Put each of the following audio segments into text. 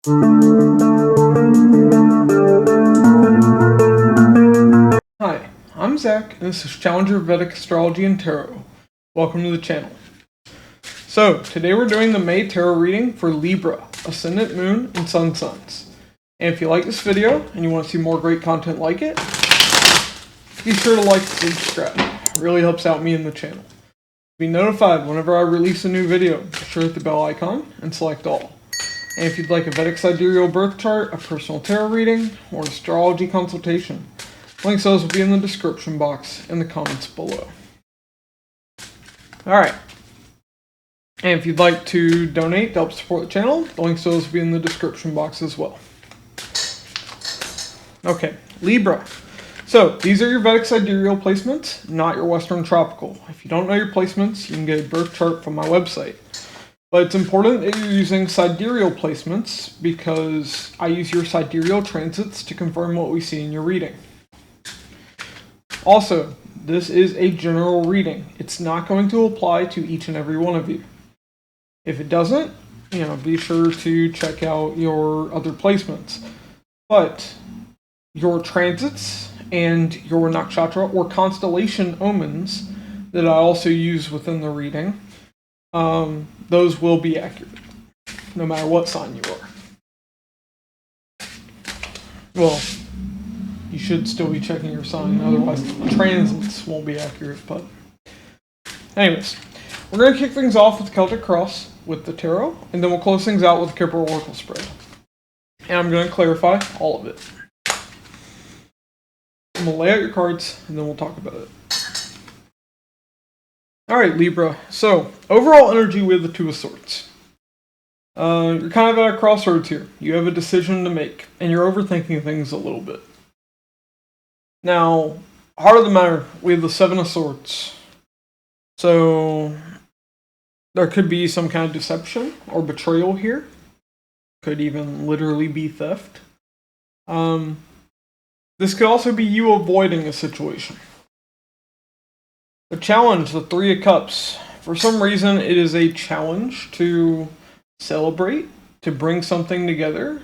Hi, I'm Zach, and this is Challenger Vedic Astrology and Tarot. Welcome to the channel. So, today we're doing the May Tarot reading for Libra, Ascendant Moon, and Sun Signs. And if you like this video, and you want to see more great content like it, be sure to like and subscribe. It really helps out me and the channel. To be notified whenever I release a new video, be sure to hit the bell icon and select all. And if you'd like a Vedic Sidereal birth chart, a personal tarot reading, or an astrology consultation, links to those will be in the description box in the comments below. Alright. And if you'd like to donate to help support the channel, the links to those will be in the description box as well. Okay, Libra. So, these are your Vedic Sidereal placements, not your Western Tropical. If you don't know your placements, you can get a birth chart from my website. But it's important that you're using sidereal placements because I use your sidereal transits to confirm what we see in your reading. Also, this is a general reading. It's not going to apply to each and every one of you. If it doesn't, be sure to check out your other placements. But your transits and your nakshatra or constellation omens that I also use within the reading, those will be accurate, no matter what sign you are. Well, you should still be checking your sign, otherwise the transits won't be accurate, but anyways, we're going to kick things off with Celtic Cross with the tarot, and then we'll close things out with the Kipper Oracle spread. And I'm going to clarify all of it. I'm going to lay out your cards, and then we'll talk about it. Alright, Libra. So, overall energy with the Two of Swords. You're kind of at a crossroads here. You have a decision to make, and you're overthinking things a little bit. Now, heart of the matter, we have the Seven of Swords. So, there could be some kind of deception or betrayal here. Could even literally be theft. This could also be you avoiding a situation. The challenge, the Three of Cups. For some reason, it is a challenge to celebrate, to bring something together,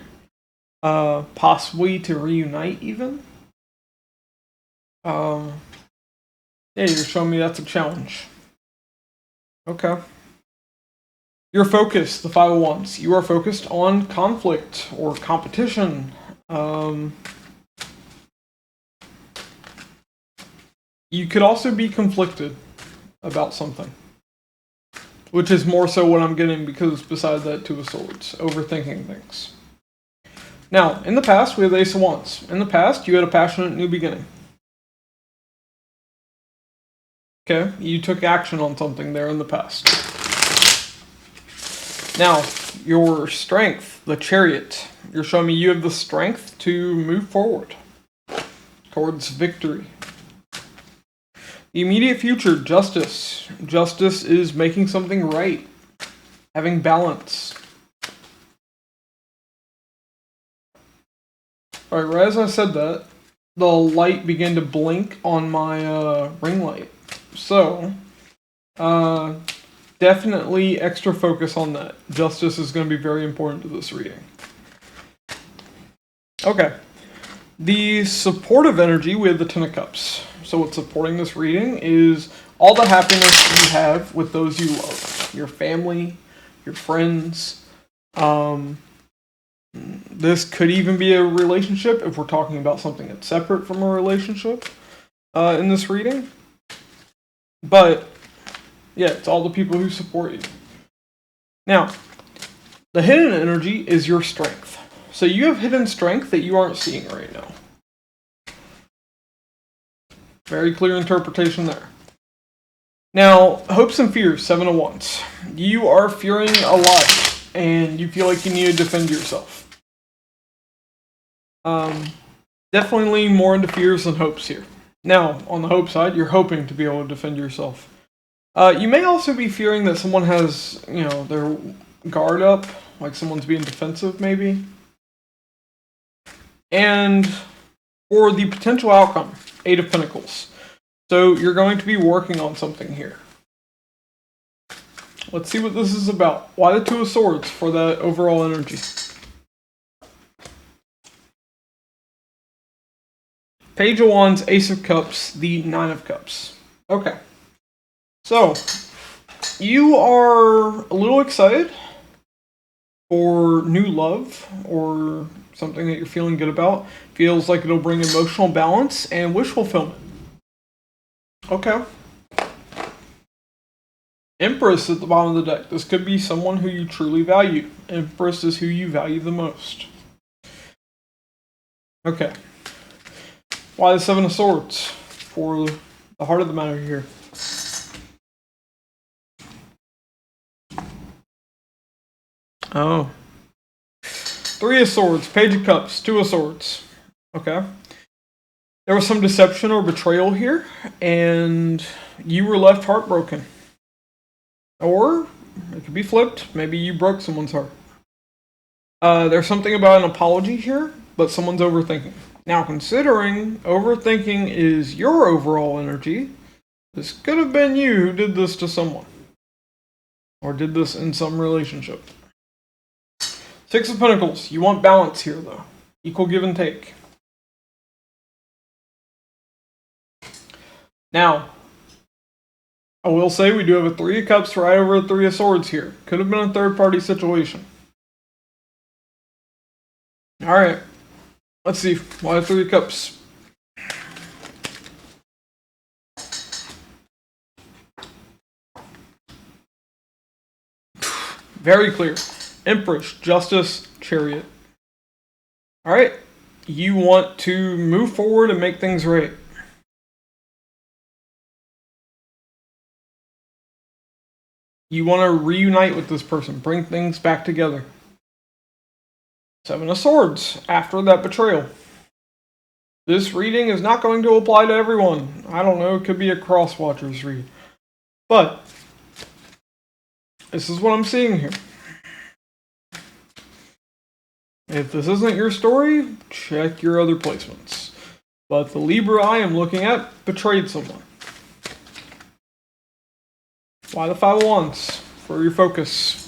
possibly to reunite even. Yeah, you're showing me that's a challenge. Okay. You're focused, the Five of Wands. You are focused on conflict or competition. You could also be conflicted about something, which is more so what I'm getting because beside that Two of Swords, overthinking things. Now, in the past, we have the Ace of Wands. In the past, you had a passionate new beginning. Okay, you took action on something there in the past. Now, your strength, the Chariot. You're showing me you have the strength to move forward towards victory. The immediate future, Justice. Justice is making something right. Having balance. Alright, right as I said that, the light began to blink on my ring light. So, definitely extra focus on that. Justice is going to be very important to this reading. Okay. The supportive energy, we have the Ten of Cups. So what's supporting this reading is all the happiness you have with those you love. Your family, your friends. This could even be a relationship if we're talking about something that's separate from a relationship in this reading. But, yeah, it's all the people who support you. Now, the hidden energy is your strength. So you have hidden strength that you aren't seeing right now. Very clear interpretation there. Now, hopes and fears, Seven of Wands. You are fearing a lot, and you feel like you need to defend yourself. Definitely more into fears than hopes here. Now, on the hope side, you're hoping to be able to defend yourself. You may also be fearing that someone has, their guard up, like someone's being defensive, maybe. And for the potential outcome, Eight of Pentacles. So you're going to be working on something here. Let's see what this is about. Why the Two of Swords for that overall energy? Page of Wands, Ace of Cups, the Nine of Cups. Okay. So, you are a little excited for new love or something that you're feeling good about. Feels like it'll bring emotional balance and wish fulfillment. Okay. Empress at the bottom of the deck. This could be someone who you truly value. Empress is who you value the most. Okay. Why the Seven of Swords? For the heart of the matter here. Oh. Three of Swords, Page of Cups, Two of Swords. Okay. There was some deception or betrayal here, and you were left heartbroken. Or it could be flipped. Maybe you broke someone's heart. There's something about an apology here, but someone's overthinking. Now, considering overthinking is your overall energy, this could have been you who did this to someone. Or did this in some relationship. Six of Pentacles. You want balance here, though. Equal give and take. Now, I will say we do have a Three of Cups right over a Three of Swords here. Could have been a third-party situation. Alright. Let's see. Why Three of Cups? Very clear. Empress, Justice, Chariot. Alright. You want to move forward and make things right. You want to reunite with this person. Bring things back together. Seven of Swords, after that betrayal. This reading is not going to apply to everyone. I don't know, it could be a cross-watchers read. But, this is what I'm seeing here. If this isn't your story, check your other placements. But the Libra I am looking at betrayed someone. Why the Five of Wands? For your focus.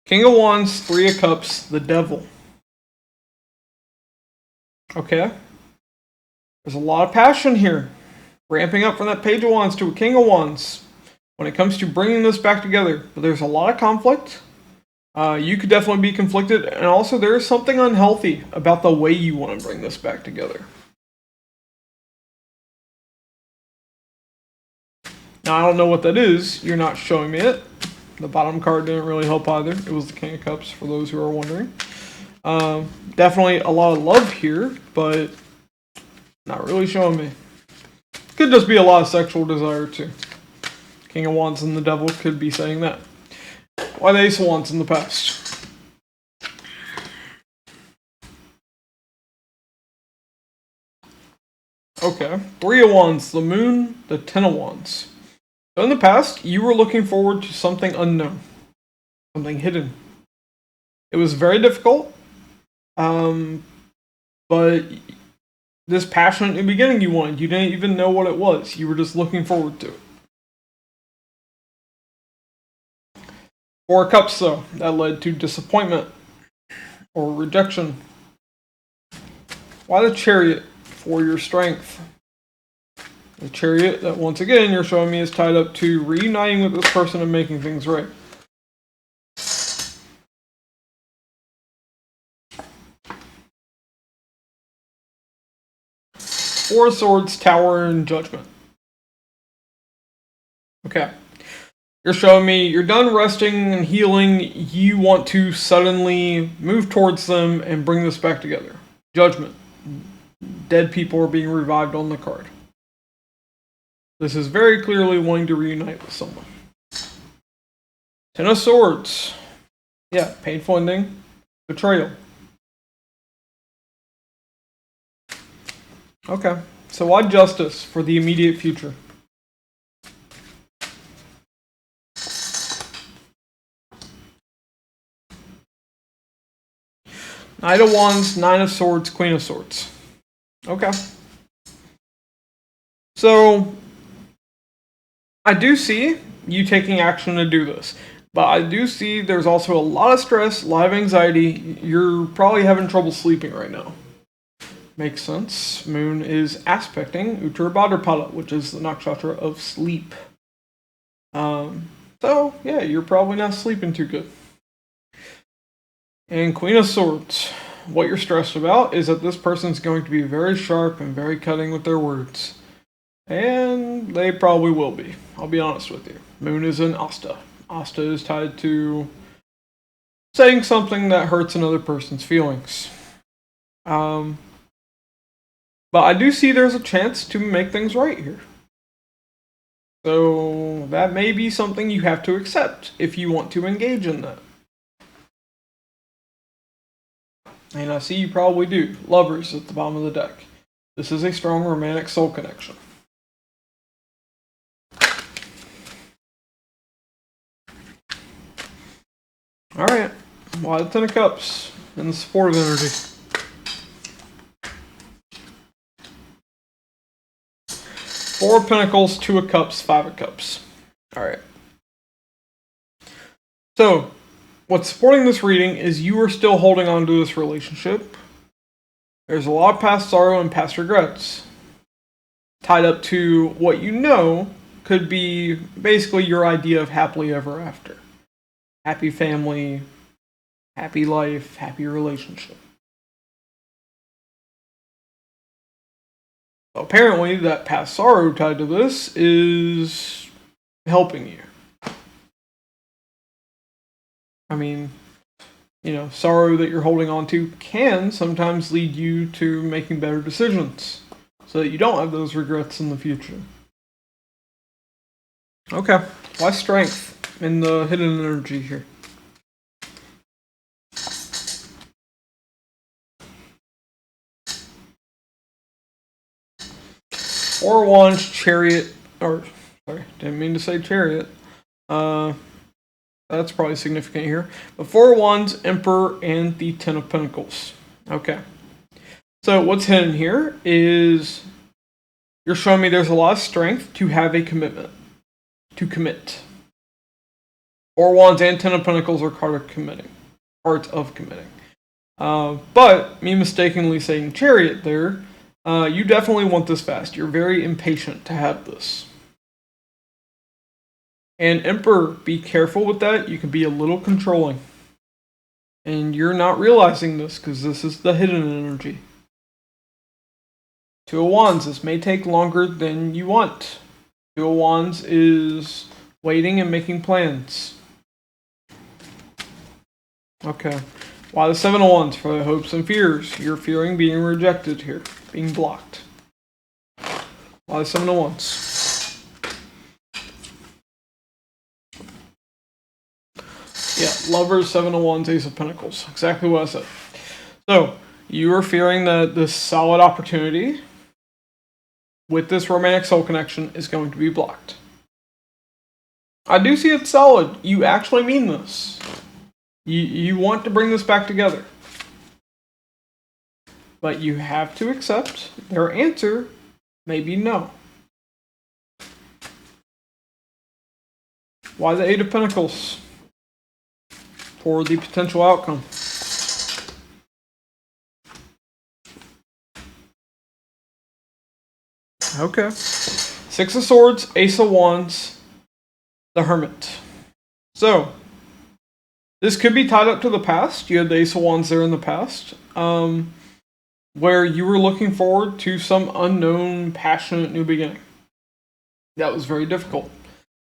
King of Wands, Three of Cups, the Devil. Okay. There's a lot of passion here. Ramping up from that Page of Wands to a King of Wands. When it comes to bringing this back together. But there's a lot of conflict. You could definitely be conflicted. And also there is something unhealthy about the way you want to bring this back together. Now, I don't know what that is. You're not showing me it. The bottom card didn't really help either. It was the King of Cups, for those who are wondering. Definitely a lot of love here, but not really showing me. Could just be a lot of sexual desire, too. King of Wands and the Devil could be saying that. Why the Ace of Wands in the past? Okay. Three of Wands, the Moon, the Ten of Wands. So in the past, you were looking forward to something unknown. Something hidden. It was very difficult. But this passion in the beginning you wanted, you didn't even know what it was. You were just looking forward to it. Four of Cups, though, that led to disappointment or rejection. Why the Chariot? For your strength. The Chariot that, once again, you're showing me is tied up to reuniting with this person and making things right. Four of Swords, Tower, and Judgment. Okay. You're showing me you're done resting and healing. You want to suddenly move towards them and bring this back together. Judgment. Dead people are being revived on the card. This is very clearly wanting to reunite with someone. Ten of Swords. Yeah, painful ending. Betrayal. Okay. So why Justice for the immediate future? Knight of Wands, Nine of Swords, Queen of Swords. Okay. So, I do see you taking action to do this. But I do see there's also a lot of stress, a lot of anxiety. You're probably having trouble sleeping right now. Makes sense. Moon is aspecting Uttar Bhadrapada, which is the nakshatra of sleep. So, yeah, you're probably not sleeping too good. And Queen of Swords. What you're stressed about is that this person's going to be very sharp and very cutting with their words. And they probably will be. I'll be honest with you. Moon is in Asta. Asta is tied to saying something that hurts another person's feelings. But I do see there's a chance to make things right here. So that may be something you have to accept if you want to engage in that. And I see you probably do. Lovers at the bottom of the deck. This is a strong romantic soul connection. Alright. Why the Ten of Cups and the supportive energy? Four of Pentacles, Two of Cups, Five of Cups. Alright. So, what's supporting this reading is you are still holding on to this relationship. There's a lot of past sorrow and past regrets tied up to what you know could be basically your idea of happily ever after. Happy family, happy life, happy relationship. Apparently, that past sorrow tied to this is helping you. I mean, you know, sorrow that you're holding on to can sometimes lead you to making better decisions so that you don't have those regrets in the future. Okay, why strength in the hidden energy here? Four of Wands, Chariot, or, sorry, didn't mean to say Chariot. That's probably significant here. But Four of Wands, Emperor, and the Ten of Pentacles. Okay. So what's hidden here is you're showing me there's a lot of strength to have a commitment. To commit. Four of Wands and Ten of Pentacles are part of committing. But me mistakenly saying Chariot there, you definitely want this fast. You're very impatient to have this. And Emperor, be careful with that. You can be a little controlling. And you're not realizing this because this is the hidden energy. Two of Wands, this may take longer than you want. Two of Wands is waiting and making plans. Okay. Why the Seven of Wands? For the hopes and fears. You're fearing being rejected here. Being blocked. Why the Seven of Wands? Yeah, Lovers, Seven of Wands, Ace of Pentacles. Exactly what I said. So, you are fearing that this solid opportunity with this romantic soul connection is going to be blocked. I do see it solid. You actually mean this. You want to bring this back together. But you have to accept their answer may be no. Why the Eight of Pentacles? For the potential outcome. Okay. Six of Swords, Ace of Wands, the Hermit. So, this could be tied up to the past. You had the Ace of Wands there in the past. Where you were looking forward to some unknown, passionate new beginning. That was very difficult.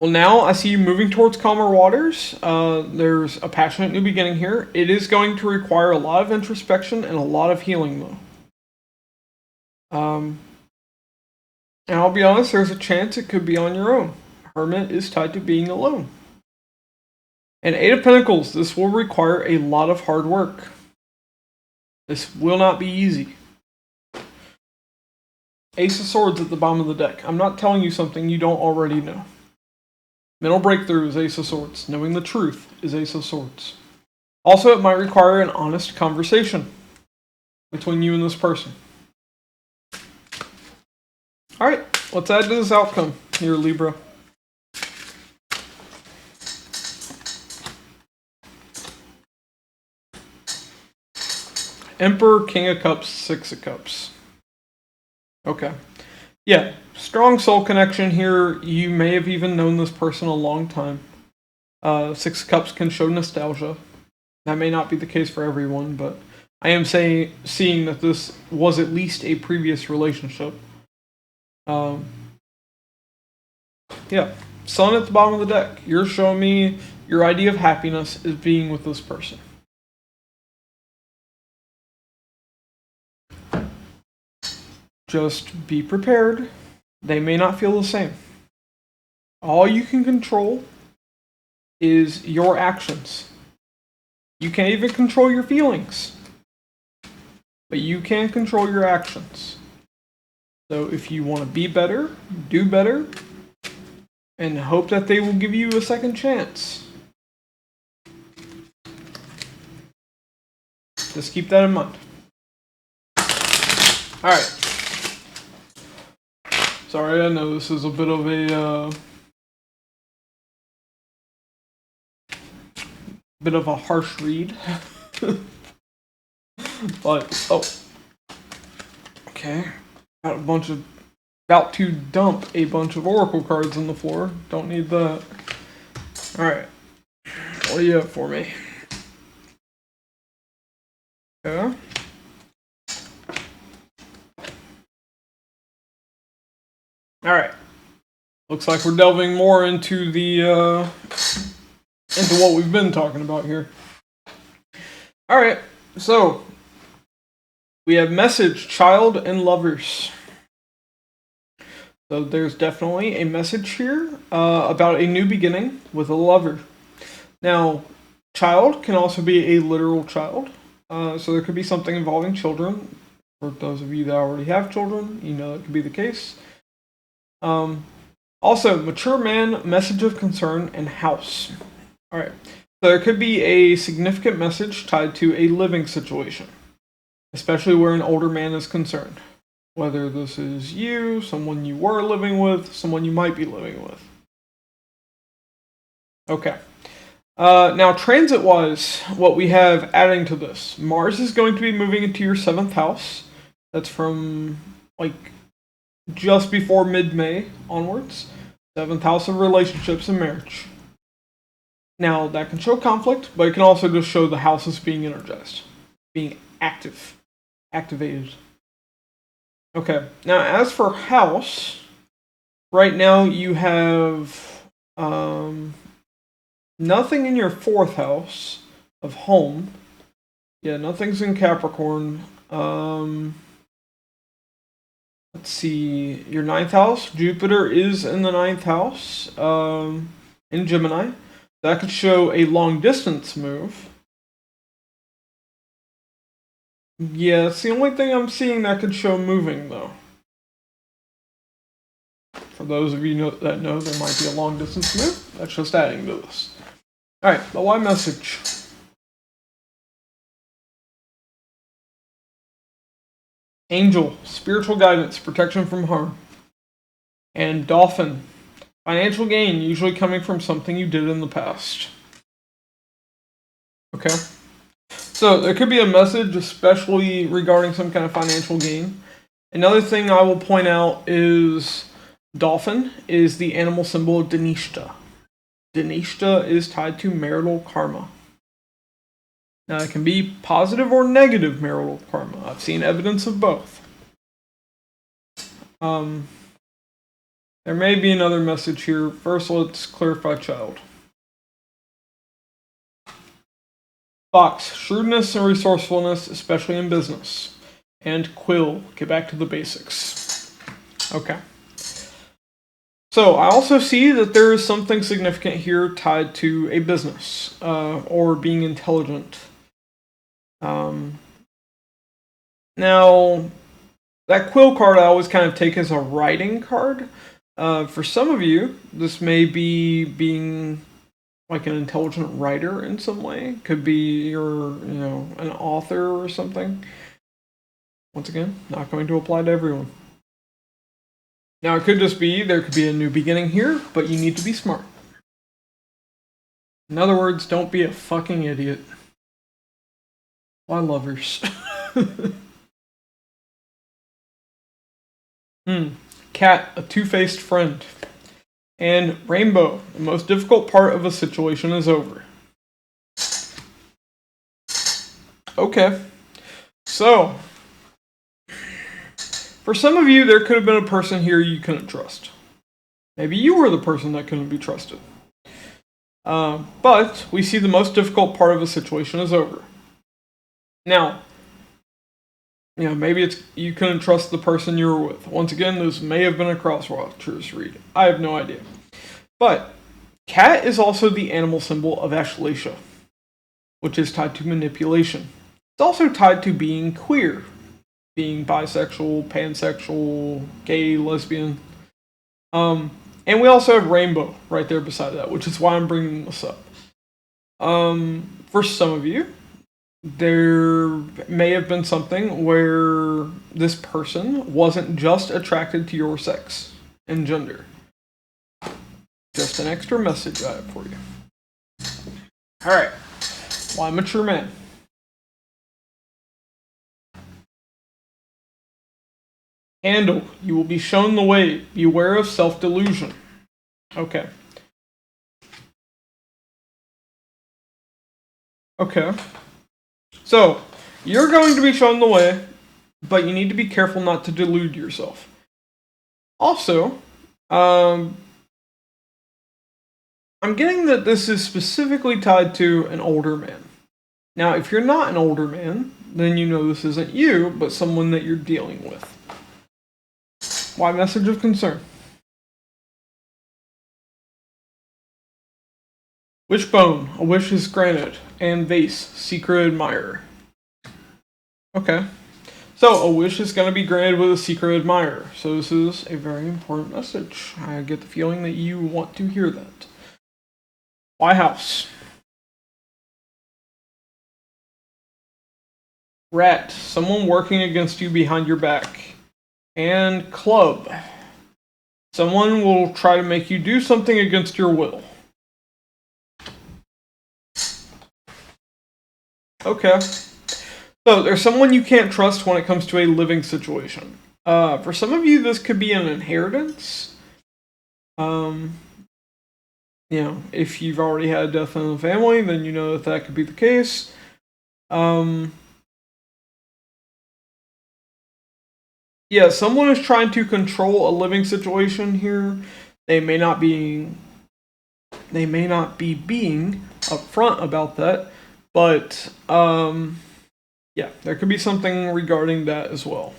Well, now I see you moving towards calmer waters. There's a passionate new beginning here. It is going to require a lot of introspection and a lot of healing, though. And I'll be honest, there's a chance it could be on your own. Hermit is tied to being alone. And Eight of Pentacles, this will require a lot of hard work. This will not be easy. Ace of Swords at the bottom of the deck. I'm not telling you something you don't already know. Mental breakthrough is Ace of Swords. Knowing the truth is Ace of Swords. Also, it might require an honest conversation between you and this person. Alright, let's add to this outcome here, Libra. Emperor, King of Cups, Six of Cups. Okay. Yeah, strong soul connection here. You may have even known this person a long time. Six of Cups can show nostalgia. That may not be the case for everyone, but I am seeing that this was at least a previous relationship. Yeah, Sun at the bottom of the deck. You're showing me your idea of happiness is being with this person. Just be prepared. They may not feel the same. All you can control is your actions. You can't even control your feelings, but you can control your actions. So if you want to be better, do better, and hope that they will give you a second chance. Just keep that in mind. Alright. Sorry, I know this is a bit of a harsh read. But, okay. About to dump a bunch of oracle cards on the floor. Don't need that. Alright. What do you have for me? Okay. Alright. Looks like we're delving more into into what we've been talking about here. Alright, so we have message, child, and lovers. So there's definitely a message here about a new beginning with a lover. Now, child can also be a literal child. So there could be something involving children. For those of you that already have children, you know that could be the case. Also, mature man, message of concern, and house. Alright, so there could be a significant message tied to a living situation, especially where an older man is concerned. Whether this is you, someone you were living with, someone you might be living with. Okay. Now, transit-wise, what we have adding to this. Mars is going to be moving into your 7th house. That's from, just before mid-May onwards. 7th house of relationships and marriage. Now, that can show conflict, but it can also just show the house is being energized. Being activated. Okay, now as for house, right now you have nothing in your 4th house of home. Yeah, nothing's in Capricorn. Let's see, your 9th house, Jupiter is in the 9th house, in Gemini. That could show a long distance move. Yeah, it's the only thing I'm seeing that could show moving, though. For those of you that know, there might be a long distance move. That's just adding to this. Alright, but why message? Angel, spiritual guidance, protection from harm. And dolphin, financial gain, usually coming from something you did in the past. Okay. So there could be a message, especially regarding some kind of financial gain. Another thing I will point out is dolphin is the animal symbol of Dhanishta. Dhanishta is tied to marital karma. Now, it can be positive or negative marital karma. I've seen evidence of both. There may be another message here. First, let's clarify child. Fox, shrewdness and resourcefulness, especially in business. And quill, get back to the basics. Okay. So, I also see that there is something significant here tied to a business, or being intelligent. Now, that quill card I always kind of take as a writing card. For some of you, this may be being like an intelligent writer in some way. Could be you're, an author or something. Once again, not going to apply to everyone. Now, it could just be, there could be a new beginning here, but you need to be smart. In other words, don't be a fucking idiot. Why lovers? Cat, a two-faced friend. And rainbow, the most difficult part of a situation is over. Okay. So, for some of you, there could have been a person here you couldn't trust. Maybe you were the person that couldn't be trusted. But we see the most difficult part of a situation is over. Now, maybe it's you couldn't trust the person you were with. Once again, this may have been a crosswatcher's read. I have no idea. But cat is also the animal symbol of Ashleisha, which is tied to manipulation. It's also tied to being queer, being bisexual, pansexual, gay, lesbian. And we also have rainbow right there beside that, which is why I'm bringing this up. For some of you, there may have been something where this person wasn't just attracted to your sex and gender. Just an extra message I have for you. Alright. Why mature man? Handle. You will be shown the way. Beware of self-delusion. Okay. Okay. So, you're going to be shown the way, but you need to be careful not to delude yourself. Also, I'm getting that this is specifically tied to an older man. Now, if you're not an older man, then you know this isn't you, but someone that you're dealing with. Why message of concern? Wishbone, a wish is granted, and vase, secret admirer. Okay. So, a wish is going to be granted with a secret admirer. So this is a very important message. I get the feeling that you want to hear that. Why house? Rat, someone working against you behind your back. And club, someone will try to make you do something against your will. Okay. So, there's someone you can't trust when it comes to a living situation. For some of you, this could be an inheritance. If you've already had a death in the family, then you know that could be the case. Yeah, someone is trying to control a living situation here. They may not be being upfront about that, but yeah, there could be something regarding that as well.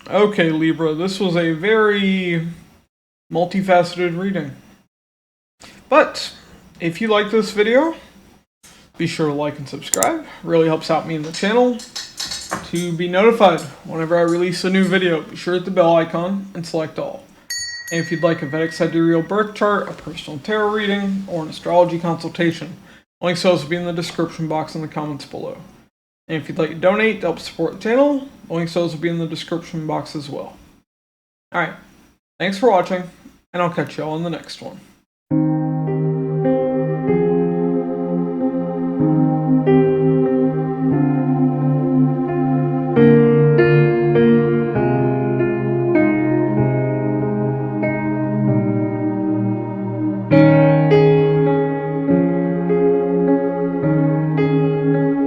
Okay, Libra, this was a very multifaceted reading. But if you like this video, be sure to like and subscribe. It really helps out me in the channel to be notified whenever I release a new video. Be sure to hit the bell icon and select all. And if you'd like a Vedic Sidereal birth chart, a personal tarot reading, or an astrology consultation, links to those will be in the description box in the comments below. And if you'd like to donate to help support the channel, links to those will be in the description box as well. Alright, thanks for watching, and I'll catch you all in the next one.